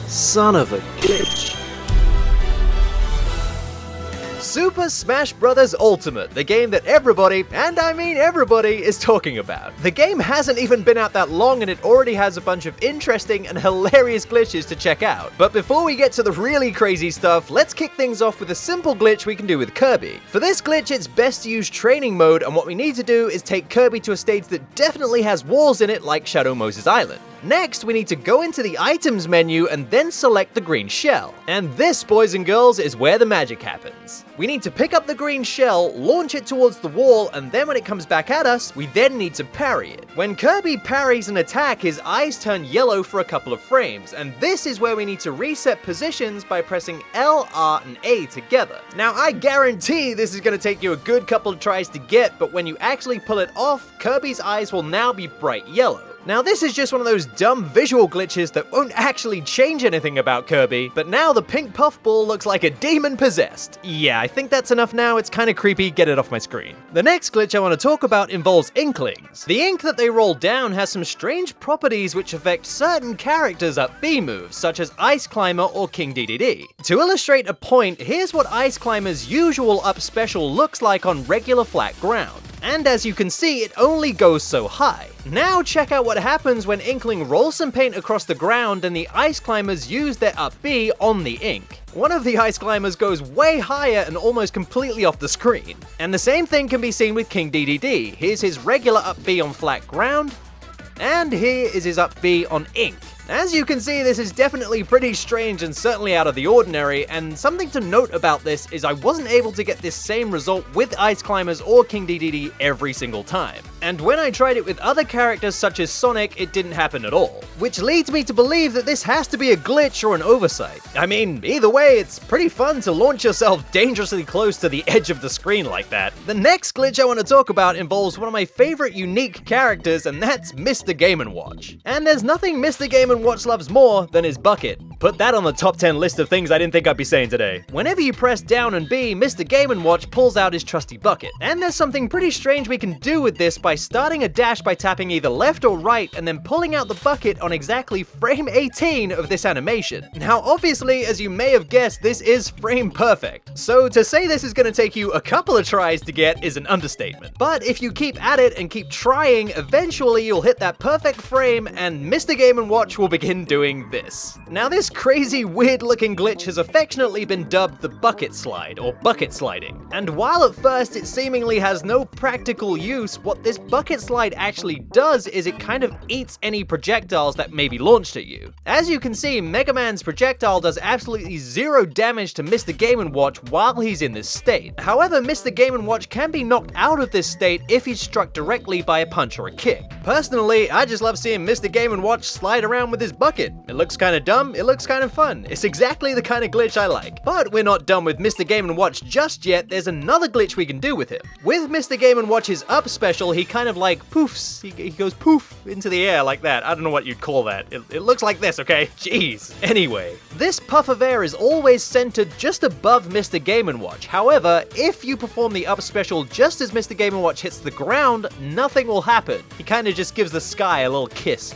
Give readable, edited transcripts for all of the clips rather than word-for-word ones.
Son of a glitch. Super Smash Bros. Ultimate, the game that everybody, and I mean everybody, is talking about. The game hasn't even been out that long and it already has a bunch of interesting and hilarious glitches to check out. But before we get to the really crazy stuff, let's kick things off with a simple glitch we can do with Kirby. For this glitch, it's best to use training mode, and what we need to do is take Kirby to a stage that definitely has walls in it like Shadow Moses Island. Next, we need to go into the items menu and then select the green shell. And this, boys and girls, is where the magic happens. We need to pick up the green shell, launch it towards the wall, and then when it comes back at us, we then need to parry it. When Kirby parries an attack, his eyes turn yellow for a couple of frames, and this is where we need to reset positions by pressing L, R, and A together. Now, I guarantee this is going to take you a good couple of tries to get, but when you actually pull it off, Kirby's eyes will now be bright yellow. Now this is just one of those dumb visual glitches that won't actually change anything about Kirby, but now the pink puffball looks like a demon possessed. Yeah, I think that's enough now, it's kinda creepy, get it off my screen. The next glitch I want to talk about involves Inklings. The ink that they roll down has some strange properties which affect certain characters' up B moves, such as Ice Climber or King Dedede. To illustrate a point, here's what Ice Climber's usual up special looks like on regular flat ground. And as you can see, it only goes so high. Now check out what happens when Inkling rolls some paint across the ground and the Ice Climbers use their up B on the ink. One of the Ice Climbers goes way higher and almost completely off the screen. And the same thing can be seen with King Dedede. Here's his regular up B on flat ground, and here is his up B on ink. As you can see, this is definitely pretty strange and certainly out of the ordinary, and something to note about this is I wasn't able to get this same result with Ice Climbers or King Dedede every single time. And when I tried it with other characters such as Sonic, it didn't happen at all. Which leads me to believe that this has to be a glitch or an oversight. I mean, either way, it's pretty fun to launch yourself dangerously close to the edge of the screen like that. The next glitch I want to talk about involves one of my favorite unique characters, and that's Mr. Game & Watch. And there's nothing Mr. Game & Watch loves more than his bucket. Put that on the top 10 list of things I didn't think I'd be saying today. Whenever you press down and B, Mr. Game & Watch pulls out his trusty bucket. And there's something pretty strange we can do with this by starting a dash by tapping either left or right and then pulling out the bucket on exactly frame 18 of this animation. Now obviously, as you may have guessed, this is frame perfect. So to say this is going to take you a couple of tries to get is an understatement. But if you keep at it and keep trying, eventually you'll hit that perfect frame and Mr. Game & Watch will begin doing this. Now this crazy weird looking glitch has affectionately been dubbed the bucket slide or bucket sliding. And while at first it seemingly has no practical use, what this bucket slide actually does is it kind of eats any projectiles that may be launched at you. As you can see, Mega Man's projectile does absolutely zero damage to Mr. Game & Watch while he's in this state. However, Mr. Game & Watch can be knocked out of this state if he's struck directly by a punch or a kick. Personally, I just love seeing Mr. Game & Watch slide around with his bucket. It looks kinda dumb, it looks kind of fun. It's exactly the kind of glitch I like. But we're not done with Mr. Game & Watch just yet, there's another glitch we can do with him. With Mr. Game & Watch's up special, he kind of like poofs, he goes poof into the air like that. I don't know what you'd call that. It looks like this, okay? Jeez. Anyway, this puff of air is always centered just above Mr. Game & Watch. However, if you perform the up special just as Mr. Game & Watch hits the ground, nothing will happen. He kind of just gives the sky a little kiss.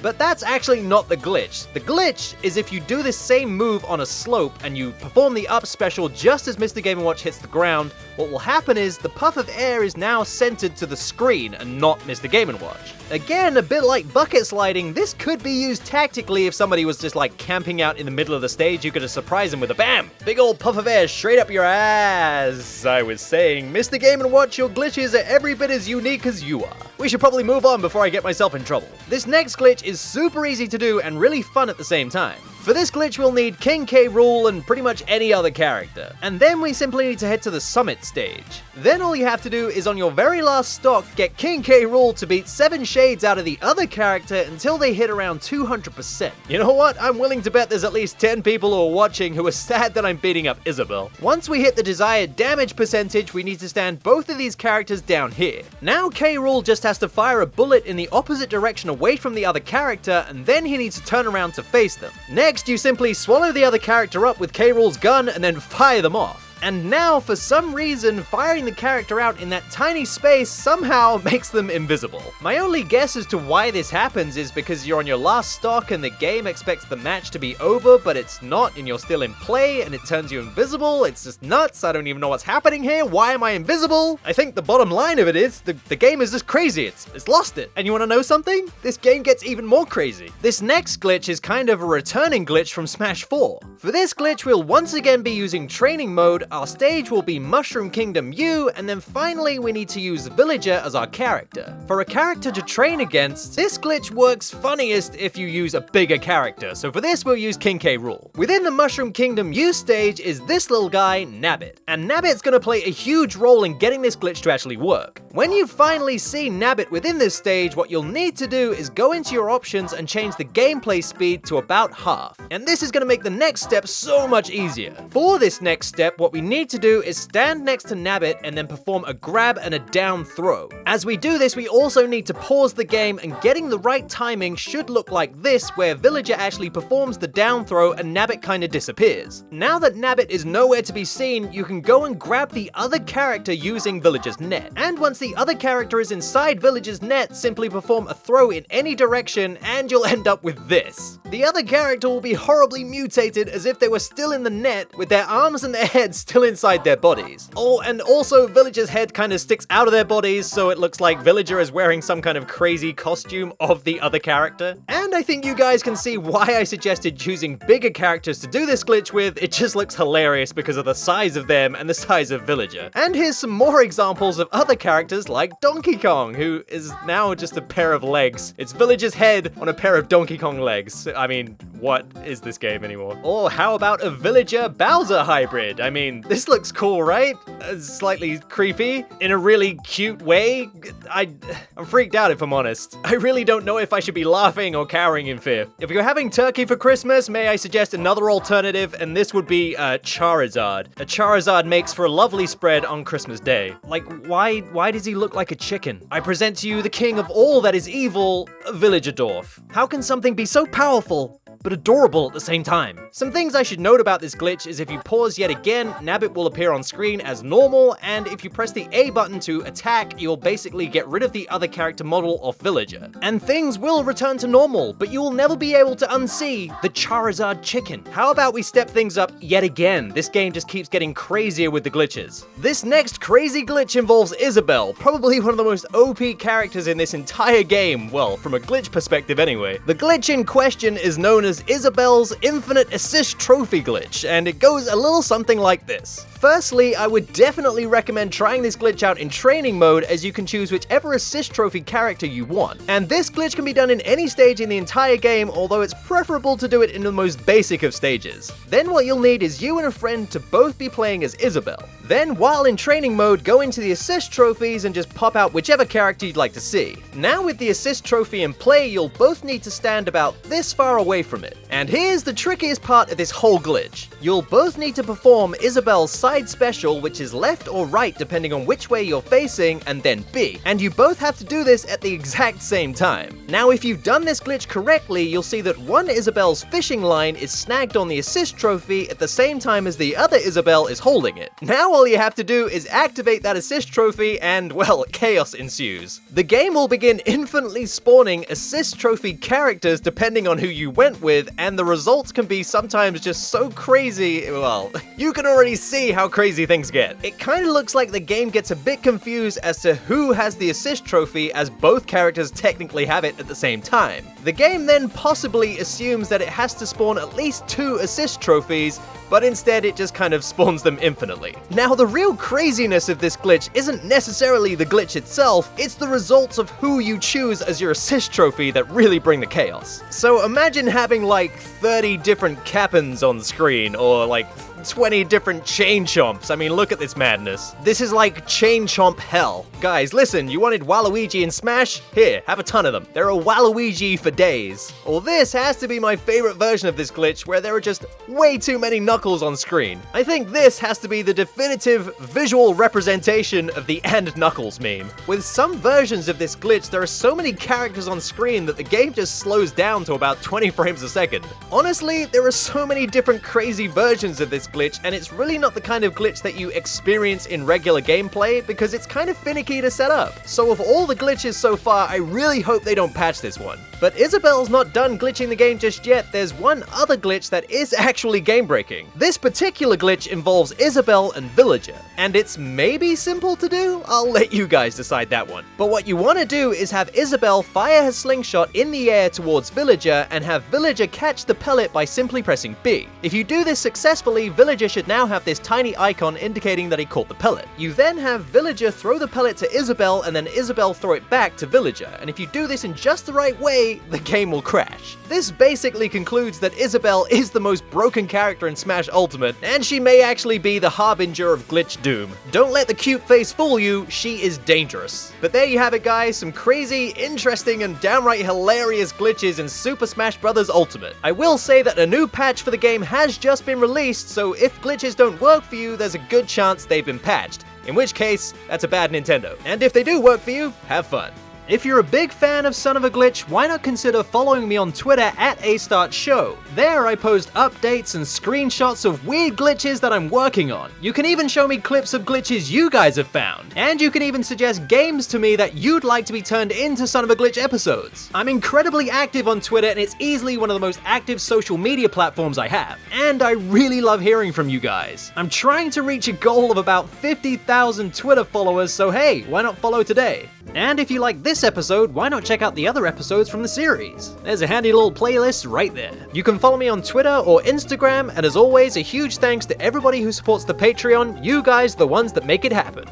But that's actually not the glitch. The glitch is if you do this same move on a slope and you perform the up special just as Mr. Game & Watch hits the ground, what will happen is the puff of air is now centered to the screen and not Mr. Game & Watch. Again, a bit like bucket sliding, this could be used tactically if somebody was just like camping out in the middle of the stage. You could just surprise them with a BAM! Big old puff of air straight up your ass. I was saying, Mr. Game & Watch, your glitches are every bit as unique as you are. We should probably move on before I get myself in trouble. This next glitch is super easy to do and really fun at the same time. For this glitch, we'll need King K.Rool and pretty much any other character. And then we simply need to head to the summit stage. Then all you have to do is on your very last stock, get King K.Rool to beat 7 shades out of the other character until they hit around 200%. You know what? I'm willing to bet there's at least 10 people who are watching who are sad that I'm beating up Isabelle. Once we hit the desired damage percentage, we need to stand both of these characters down here. Now K.Rool just has to fire a bullet in the opposite direction away from the other character, and then he needs to turn around to face them. Next, you simply swallow the other character up with K.Rool's gun and then fire them off. And now, for some reason, firing the character out in that tiny space somehow makes them invisible. My only guess as to why this happens is because you're on your last stock and the game expects the match to be over, but it's not, and you're still in play, and it turns you invisible. It's just nuts. I don't even know what's happening here. Why am I invisible? I think the bottom line of it is the game is just crazy. It's lost it. And you want to know something? This game gets even more crazy. This next glitch is kind of a returning glitch from Smash 4. For this glitch, we'll once again be using training mode, our stage will be Mushroom Kingdom U, and then finally we need to use Villager as our character. For a character to train against, this glitch works funniest if you use a bigger character, so for this we'll use King K.Rool. Within the Mushroom Kingdom U stage is this little guy, Nabbit, and Nabbit's gonna play a huge role in getting this glitch to actually work. When you finally see Nabbit within this stage, what you'll need to do is go into your options and change the gameplay speed to about half, and this is gonna make the next step so much easier. For this next step, what we need to do is stand next to Nabbit and then perform a grab and a down throw. As we do this, we also need to pause the game, and getting the right timing should look like this, where Villager actually performs the down throw and Nabbit kinda disappears. Now that Nabbit is nowhere to be seen, you can go and grab the other character using Villager's net. And once the other character is inside Villager's net, simply perform a throw in any direction and you'll end up with this. The other character will be horribly mutated as if they were still in the net, with their arms and their heads still inside their bodies. Oh, and also Villager's head kind of sticks out of their bodies, so it looks like Villager is wearing some kind of crazy costume of the other character. And I think you guys can see why I suggested choosing bigger characters to do this glitch with. It just looks hilarious because of the size of them and the size of Villager. And here's some more examples of other characters like Donkey Kong, who is now just a pair of legs. It's Villager's head on a pair of Donkey Kong legs. I mean, what is this game anymore? Or how about a Villager Bowser hybrid? I mean, this looks cool, right? Slightly creepy in a really cute way. I'm freaked out, if I'm honest. I really don't know if I should be laughing or cowering in fear. If you're having turkey for Christmas, may I suggest another alternative, and this would be Charizard. A Charizard makes for a lovely spread on Christmas Day. Like, why does he look like a chicken? I present to you the king of all that is evil, Villager Dwarf. How can something be so powerful but adorable at the same time? Some things I should note about this glitch is if you pause yet again, Nabbit will appear on screen as normal, and if you press the A button to attack, you'll basically get rid of the other character model of Villager. And things will return to normal, but you will never be able to unsee the Charizard chicken. How about we step things up yet again? This game just keeps getting crazier with the glitches. This next crazy glitch involves Isabelle, probably one of the most OP characters in this entire game, well, from a glitch perspective anyway. The glitch in question is known as Isabelle's Infinite Assist Trophy glitch, and it goes a little something like this. Firstly, I would definitely recommend trying this glitch out in training mode, as you can choose whichever assist trophy character you want. And this glitch can be done in any stage in the entire game, although it's preferable to do it in the most basic of stages. Then what you'll need is you and a friend to both be playing as Isabelle. Then, while in training mode, go into the assist trophies and just pop out whichever character you'd like to see. Now with the assist trophy in play, you'll both need to stand about this far away from it. And here's the trickiest part of this whole glitch. You'll both need to perform Isabelle's side special, which is left or right depending on which way you're facing, and then B. And you both have to do this at the exact same time. Now if you've done this glitch correctly, you'll see that one Isabelle's fishing line is snagged on the assist trophy at the same time as the other Isabelle is holding it. Now all you have to do is activate that assist trophy and, well, chaos ensues. The game will begin infinitely spawning assist trophy characters depending on who you went with, and the results can be sometimes just so crazy, well, you can already see how crazy things get. It kind of looks like the game gets a bit confused as to who has the assist trophy, as both characters technically have it at the same time. The game then possibly assumes that it has to spawn at least 2 assist trophies, but instead it just kind of spawns them infinitely. Now the real craziness of this glitch isn't necessarily the glitch itself, it's the results of who you choose as your assist trophy that really bring the chaos. So imagine having like 30 different Kappens on screen, or like 20 different Chain Chomps. I mean, look at this madness. This is like Chain Chomp hell. Guys, listen, you wanted Waluigi in Smash? Here, have a ton of them. There are Waluigi for days. Or this has to be my favorite version of this glitch, where there are just way too many Knuckles on screen. I think this has to be the definitive visual representation of the "and Knuckles" meme. With some versions of this glitch, there are so many characters on screen that the game just slows down to about 20 frames a second. Honestly, there are so many different crazy versions of this glitch, and it's really not the kind of glitch that you experience in regular gameplay because it's kind of finicky to set up. So of all the glitches so far, I really hope they don't patch this one. But Isabelle's not done glitching the game just yet. There's one other glitch that is actually game-breaking. This particular glitch involves Isabelle and Villager, and it's maybe simple to do? I'll let you guys decide that one. But what you want to do is have Isabelle fire her slingshot in the air towards Villager and have Villager catch the pellet by simply pressing B. If you do this successfully, Villager should now have this tiny icon indicating that he caught the pellet. You then have Villager throw the pellet to Isabelle and then Isabelle throw it back to Villager, and if you do this in just the right way, the game will crash. This basically concludes that Isabelle is the most broken character in Smash Ultimate, and she may actually be the harbinger of glitch doom. Don't let the cute face fool you, she is dangerous. But there you have it guys, some crazy, interesting, and downright hilarious glitches in Super Smash Bros. Ultimate. I will say that a new patch for the game has just been released, so if glitches don't work for you, there's a good chance they've been patched. In which case, that's a bad Nintendo. And if they do work for you, have fun. If you're a big fan of Son of a Glitch, why not consider following me on Twitter at A+Start Show. There I post updates and screenshots of weird glitches that I'm working on. You can even show me clips of glitches you guys have found. And you can even suggest games to me that you'd like to be turned into Son of a Glitch episodes. I'm incredibly active on Twitter and it's easily one of the most active social media platforms I have. And I really love hearing from you guys. I'm trying to reach a goal of about 50,000 Twitter followers, so hey, why not follow today? And if you like this episode, why not check out the other episodes from the series? There's a handy little playlist right there. You can follow me on Twitter or Instagram, and as always, a huge thanks to everybody who supports the Patreon. You guys are the ones that make it happen.